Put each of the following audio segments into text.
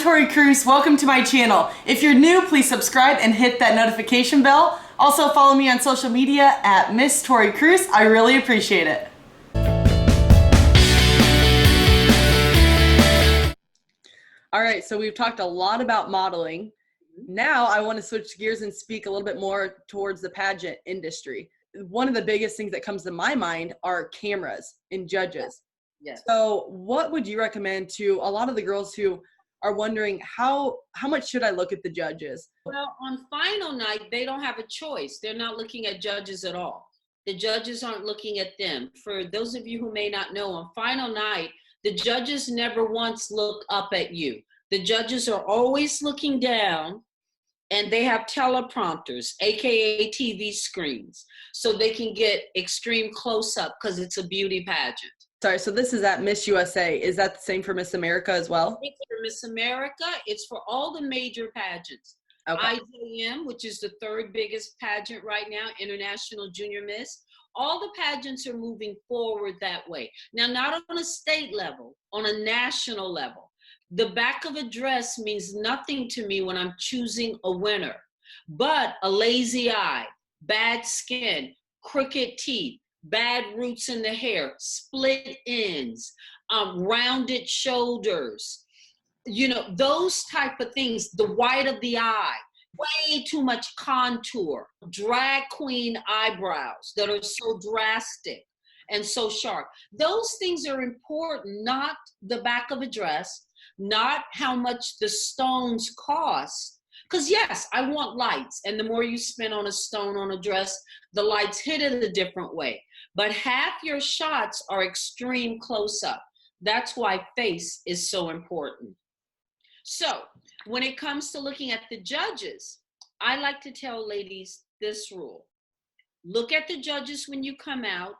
Tori Kruse. Welcome to my channel. If you're new, please subscribe and hit that notification bell. Also follow me on social media at Miss Tori Kruse. I really appreciate it. All right, so we've talked a lot about modeling. Now I want to switch gears and speak a little bit more towards the pageant industry. One of the biggest things that comes to my mind are cameras and judges. Yes. So what would you recommend to a lot of the girls who are wondering how much should I look at the judges? Well, on final night, they don't have a choice. They're not looking at judges at all. The judges aren't looking at them. For those of you who may not know, on final night, the judges never once look up at you. The judges are always looking down, and they have teleprompters, AKA TV screens, so they can get extreme close-up because it's a beauty pageant. Sorry, so this is at Miss USA. Is that the same for Miss America as well? It's for Miss America. It's for all the major pageants. Okay. IJM, which is the third biggest pageant right now, International Junior Miss. All the pageants are moving forward that way. Now, not on a state level, on a national level. The back of a dress means nothing to me when I'm choosing a winner, but a lazy eye, bad skin, crooked teeth, bad roots in the hair, split ends, rounded shoulders, you know, those type of things, the white of the eye, way too much contour, drag queen eyebrows that are so drastic and so sharp. Those things are important, not the back of a dress, not how much the stones cost. Because yes, I want lights, and the more you spend on a stone on a dress, the lights hit it a different way. But half your shots are extreme close-up. That's why face is so important. So when it comes to looking at the judges, I like to tell ladies this rule. Look at the judges when you come out,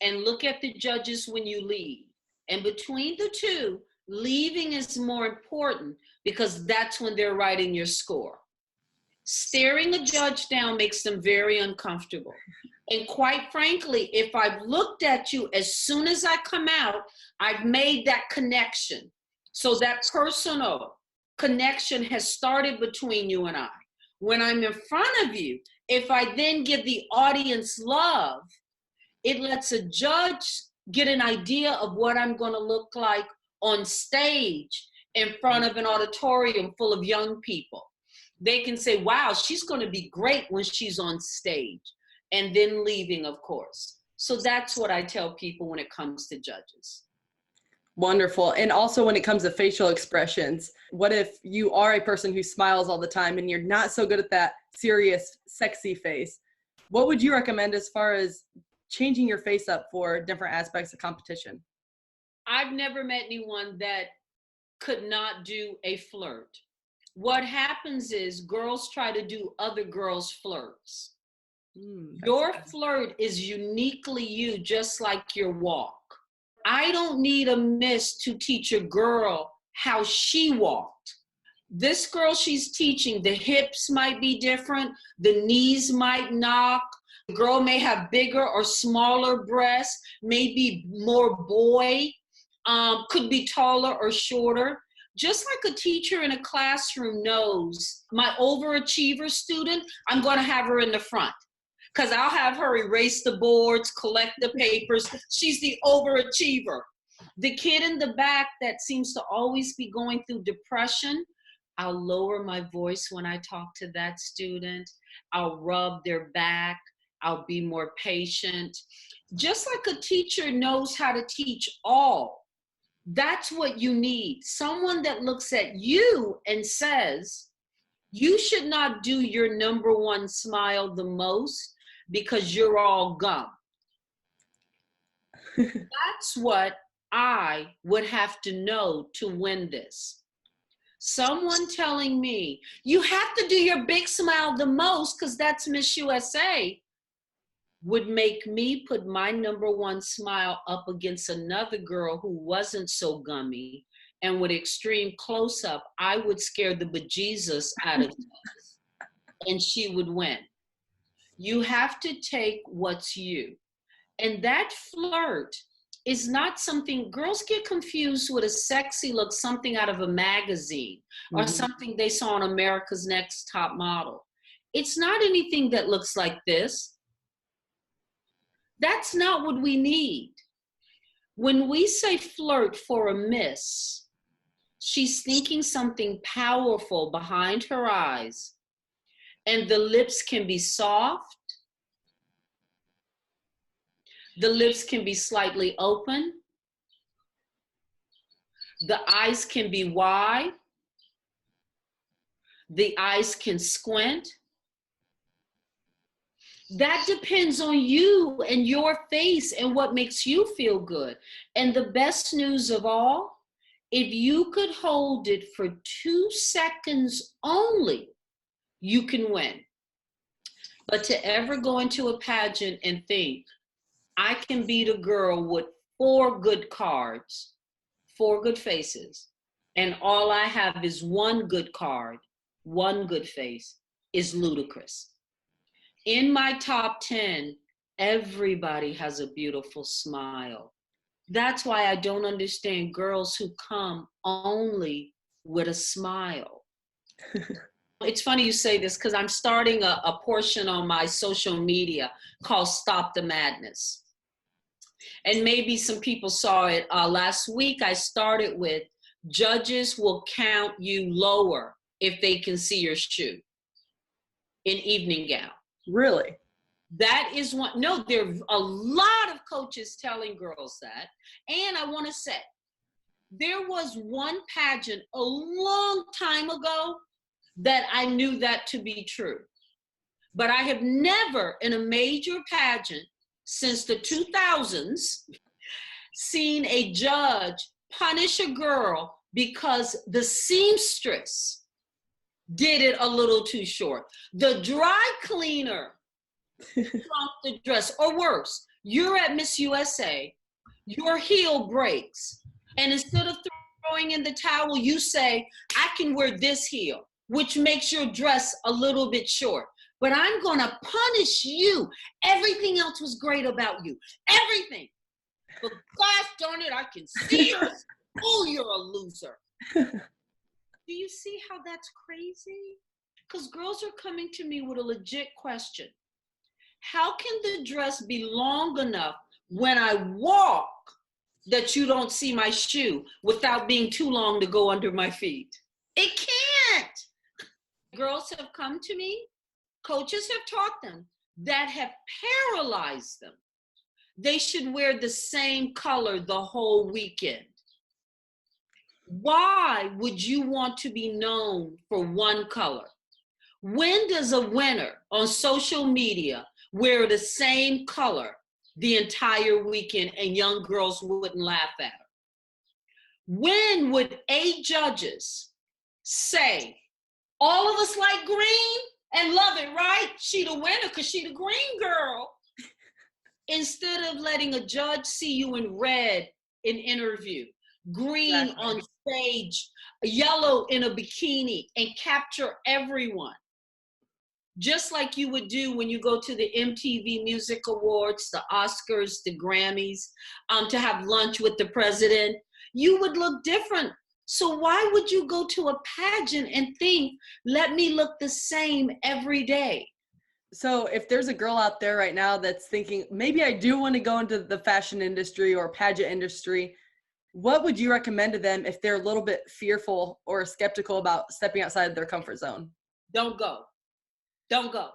and look at the judges when you leave. And between the two, leaving is more important because that's when they're writing your score. Staring a judge down makes them very uncomfortable. And quite frankly, if I've looked at you as soon as I come out, I've made that connection. So that personal connection has started between you and I. When I'm in front of you, if I then give the audience love, it lets a judge get an idea of what I'm going to look like on stage in front of an auditorium full of young people. They can say, wow, she's going to be great when she's on stage, and then leaving, of course. So that's what I tell people when it comes to judges. Wonderful. And also when it comes to facial expressions, what if you are a person who smiles all the time and you're not so good at that serious, sexy face? What would you recommend as far as changing your face up for different aspects of competition? I've never met anyone that could not do a flirt. What happens is girls try to do other girls' flirts. Your flirt is uniquely you, just like your walk. I don't need a miss to teach a girl how she walked. This girl she's teaching, the hips might be different, the knees might knock, the girl may have bigger or smaller breasts, maybe more boy, could be taller or shorter. Just like a teacher in a classroom knows my overachiever student, I'm going to have her in the front because I'll have her erase the boards, collect the papers. She's the overachiever. The kid in the back that seems to always be going through depression, I'll lower my voice when I talk to that student. I'll rub their back. I'll be more patient. Just like a teacher knows how to teach all. That's what you need. Someone that looks at you and says, you should not do your number one smile the most because you're all gum. That's what I would have to know to win this. Someone telling me, you have to do your big smile the most because that's Miss USA, would make me put my number one smile up against another girl who wasn't so gummy, and with extreme close-up, I would scare the bejesus out of her, and she would win. You have to take what's you. And that flirt is not something, girls get confused with a sexy look, something out of a magazine or something they saw on America's Next Top Model. It's not anything that looks like this. That's not what we need. When we say flirt for a miss, she's thinking something powerful behind her eyes, and the lips can be soft. The lips can be slightly open. The eyes can be wide. The eyes can squint. That depends on you and your face and what makes you feel good. And the best news of all, if you could hold it for 2 seconds only, you can win. But to ever go into a pageant and think, I can beat a girl with 4 good cards, 4 good faces, and all I have is 1 good card, 1 good face, is ludicrous. In my top 10, everybody has a beautiful smile. That's why I don't understand girls who come only with a smile. It's funny you say this because I'm starting a portion on my social media called Stop the Madness. And maybe some people saw it last week. I started with, judges will count you lower if they can see your shoe in evening gown. Really? That is one. No, there are a lot of coaches telling girls that. And I want to say, there was one pageant a long time ago that I knew that to be true. But I have never in a major pageant since the 2000s seen a judge punish a girl because the seamstress did it a little too short. The dry cleaner shrunk the dress, or worse, you're at Miss USA, your heel breaks, and instead of throwing in the towel, you say, I can wear this heel, which makes your dress a little bit short. But I'm gonna punish you. Everything else was great about you. Everything. But gosh darn it, I can see you. Oh, you're a loser. Do you see how that's crazy? Because girls are coming to me with a legit question. How can the dress be long enough when I walk that you don't see my shoe without being too long to go under my feet? It can't. Girls have come to me, coaches have taught them, that have paralyzed them. They should wear the same color the whole weekend. Why would you want to be known for one color? When does a winner on social media wear the same color the entire weekend and young girls wouldn't laugh at her? When would 8 judges say, all of us like green and love it, right? She the winner because she the green girl. Instead of letting a judge see you in red in interview, green on stage, yellow in a bikini, and capture everyone. Just like you would do when you go to the MTV Music Awards, the Oscars, the Grammys, to have lunch with the president, you would look different. So why would you go to a pageant and think, let me look the same every day? So if there's a girl out there right now that's thinking, maybe I do want to go into the fashion industry or pageant industry, what would you recommend to them if they're a little bit fearful or skeptical about stepping outside of their comfort zone? Don't go. Don't go.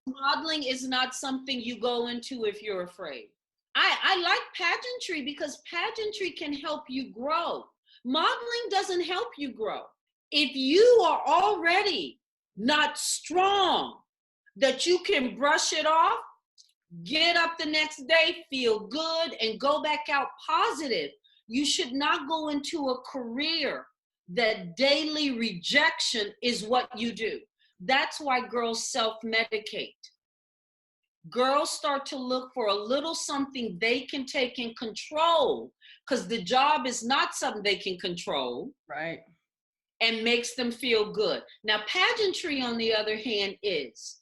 Modeling is not something you go into if you're afraid. I like pageantry because pageantry can help you grow. Modeling doesn't help you grow. If you are already not strong, that you can brush it off, get up the next day, feel good, and go back out positive. You should not go into a career that daily rejection is what you do. That's why girls self-medicate. Girls start to look for a little something they can take and control, because the job is not something they can control. Right. And makes them feel good. Now, pageantry, on the other hand, is.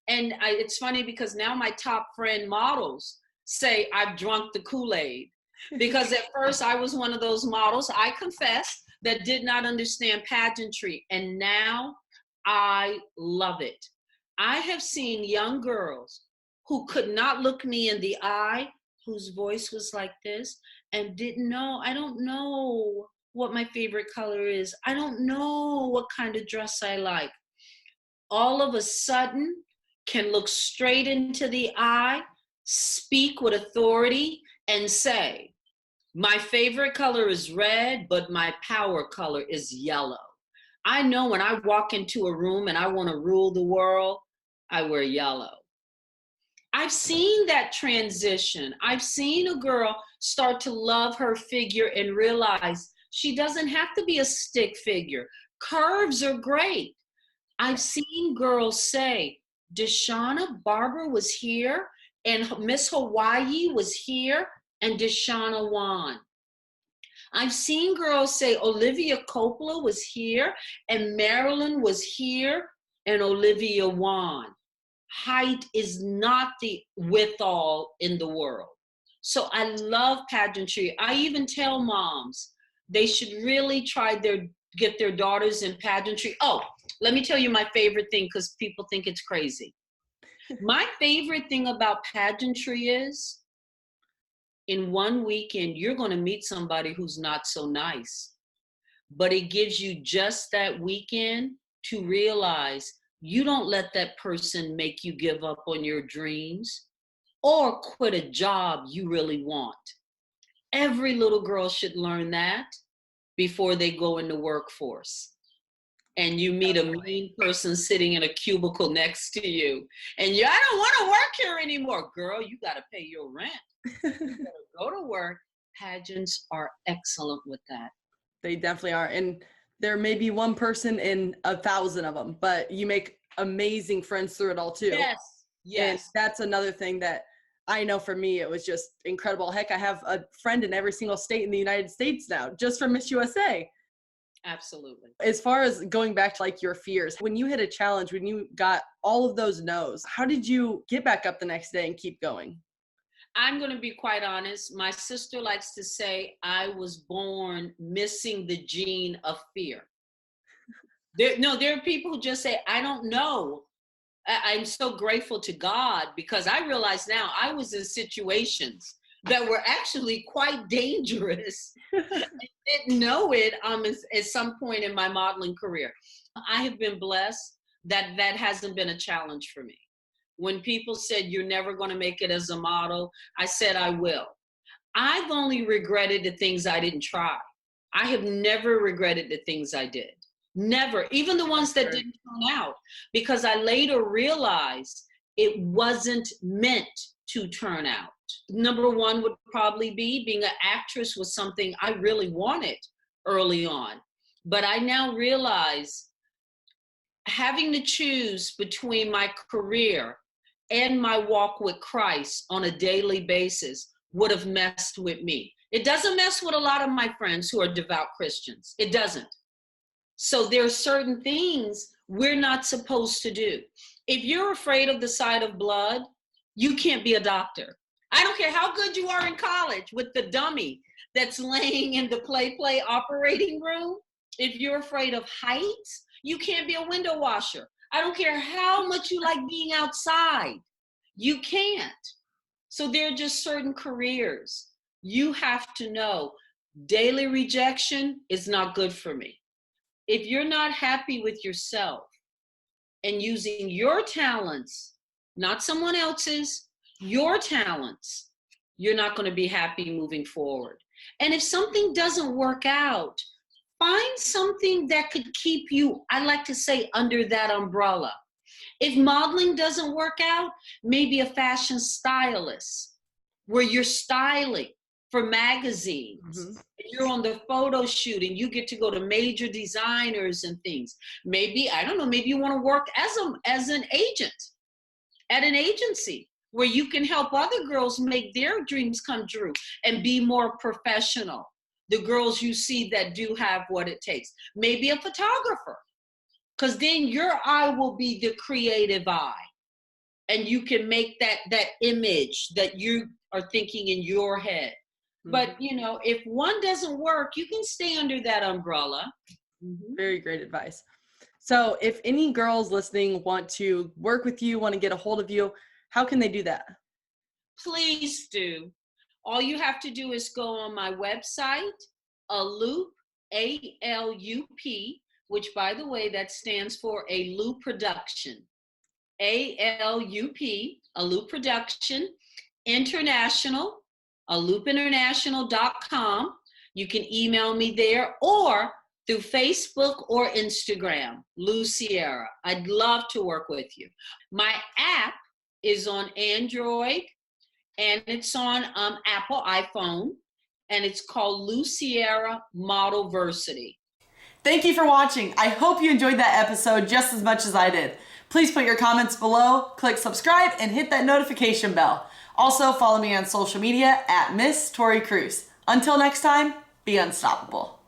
And it's funny because now my top friend models say I've drunk the Kool-Aid. Because at first I was one of those models, I confess, that did not understand pageantry. And now I love it. I have seen young girls who could not look me in the eye, whose voice was like this, and didn't know, I don't know what my favorite color is. I don't know what kind of dress I like. All of a sudden can look straight into the eye, speak with authority, and say, my favorite color is red, but my power color is yellow. I know when I walk into a room and I want to rule the world, I wear yellow. I've seen that transition. I've seen a girl start to love her figure and realize she doesn't have to be a stick figure. Curves are great. I've seen girls say, Deshauna Barber was here and Miss Hawaii was here and Deshauna won. I've seen girls say Olivia Coppola was here and Marilyn was here and Olivia won. Height is not the with-all in the world. So I love pageantry. I even tell moms they should really try get their daughters in pageantry. Oh, let me tell you my favorite thing, because people think it's crazy. My favorite thing about pageantry is in one weekend, you're going to meet somebody who's not so nice, but it gives you just that weekend to realize you don't let that person make you give up on your dreams or quit a job you really want. Every little girl should learn that before they go in the workforce. And you meet a mean person sitting in a cubicle next to you. And I don't want to work here anymore. Girl, you got to pay your rent. You gotta go to work. Pageants are excellent with that. They definitely are. And there may be one person in 1,000 of them, but you make amazing friends through it all too. Yes. And that's another thing that I know for me, it was just incredible. Heck, I have a friend in every single state in the United States now, just from Miss USA. Absolutely. As far as going back to like your fears, when you hit a challenge, when you got all of those no's, how did you get back up the next day and keep going? I'm going to be quite honest. My sister likes to say I was born missing the gene of fear. There are people who just say, I don't know. I'm so grateful to God because I realize now I was in situations that were actually quite dangerous. I didn't know it at some point in my modeling career. I have been blessed that that hasn't been a challenge for me. When people said, you're never going to make it as a model, I said, I will. I've only regretted the things I didn't try. I have never regretted the things I did. Never, even the ones that didn't turn out, because I later realized it wasn't meant to turn out. Number one would probably be being an actress was something I really wanted early on. But I now realize having to choose between my career and my walk with Christ on a daily basis would have messed with me. It doesn't mess with a lot of my friends who are devout Christians. It doesn't. So there are certain things we're not supposed to do. If you're afraid of the sight of blood, you can't be a doctor. I don't care how good you are in college with the dummy that's laying in the play operating room. If you're afraid of heights, you can't be a window washer. I don't care how much you like being outside. You can't. So there are just certain careers. You have to know daily rejection is not good for me. If you're not happy with yourself and using your talents, not someone else's, your talents, you're not going to be happy moving forward. And if something doesn't work out, find something that could keep you, I like to say, under that umbrella. If modeling doesn't work out, maybe a fashion stylist where you're styling for magazines. Mm-hmm. You're on the photo shoot and you get to go to major designers and things. Maybe, I don't know, maybe you want to work as an agent at an agency where you can help other girls make their dreams come true and be more professional. The girls you see that do have what it takes. Maybe a photographer, because then your eye will be the creative eye and you can make that image that you are thinking in your head. But, you know, if one doesn't work, you can stay under that umbrella. Very great advice. So if any girls listening want to work with you, want to get a hold of you, how can they do that? Please do. All you have to do is go on my website, Alup, A-L-U-P, which, by the way, that stands for A Loop Production. A-L-U-P, Alup Production, International, alupinternational.com. You can email me there or through Facebook or Instagram, Lou Sierra. I'd love to work with you. My app is on Android and it's on Apple iPhone, and it's called Lou Sierra Modelversity. Thank you for watching. I hope you enjoyed that episode just as much as I did. Please put your comments below, click subscribe, and hit that notification bell. Also, follow me on social media at Miss Tori Kruse. Until next time, be unstoppable.